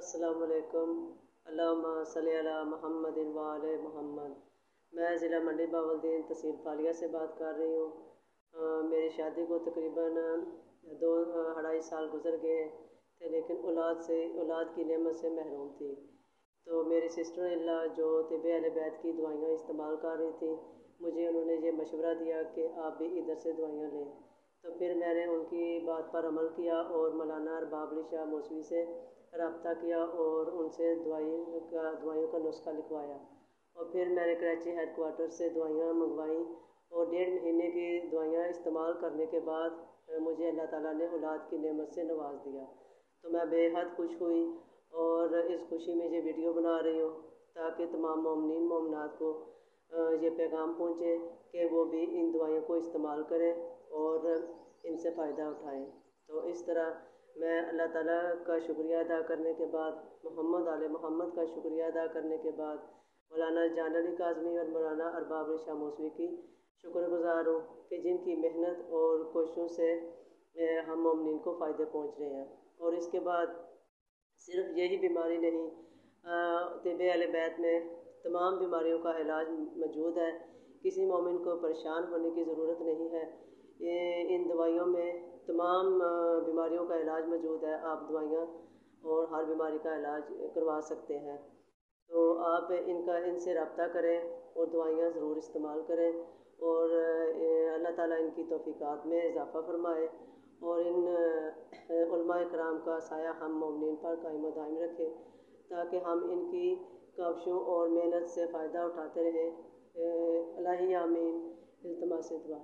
अस्सलाम वालेकुम। अल्लाहुम्मा सल्ली अला मुहम्मद व आले मुहम्मद। मैं ज़िला मंडी बहावलदीन तहसील फालिया से बात कर रही हूँ। मेरी शादी को तकरीबन 2-2.5 साल गुजर गए थे, लेकिन औलाद की नेमत से महरूम थी। तो मेरी सिस्टर इल्ला जो तिब अहले बैत की दवाइयाँ इस्तेमाल कर रही थी, मुझे उन्होंने ये मशवरा दिया कि आप भी इधर से दवाइयाँ लें। तो फिर मैंने उनकी बात पर अमल किया और मौलाना अरबाब अली शाह मौसवी से रब्ता किया और उनसे दवाइयों का नुस्खा लिखवाया। और फिर मैंने कराची हेड क्वार्टर से दवाइयाँ मंगवाई और 1.5 महीने की दवाइयाँ इस्तेमाल करने के बाद मुझे अल्लाह ताला ने औलाद की नेमत से नवाज दिया। तो मैं बेहद खुश हुई और इस खुशी में ये वीडियो बना रही हूँ ताकि तमाम मोमिनीन मोमिनात को ये पैगाम पहुँचे कि वो भी इन दवाइयों को इस्तेमाल करें और इनसे फ़ायदा उठाएँ। तो इस तरह मैं अल्लाह ताला का शुक्रिया अदा करने के बाद, मोहम्मद आले मोहम्मद का शुक्रिया अदा करने के बाद मौलाना जान अली काज़मी और मौलाना अरबाब अली शाह मौसवी की शुक्रगुज़ार हूँ कि जिनकी मेहनत और कोशिशों से हम मोमिनीन को फ़ायदे पहुँच रहे हैं। और इसके बाद सिर्फ यही बीमारी नहीं, तिब अहले बैत में तमाम बीमारियों का इलाज मौजूद है। किसी मोमिन को परेशान होने की ज़रूरत नहीं है। इन दवाइयों में तमाम बीमारियों का इलाज मौजूद है। आप दवाइयाँ और हर बीमारी का इलाज करवा सकते हैं। तो आप इनसे रब्ता करें और दवाइयाँ ज़रूर इस्तेमाल करें और अल्लाह ताला इनकी तौफ़ीक़ात में इजाफ़ा फरमाए और इन उलमाए कराम का साया हम मोमिनीन पर कायम दायम रखे ताकि हम इनकी काविशों और मेहनत से फ़ायदा उठाते रहें। इलाही आमीन। इल्तिमास दुआ।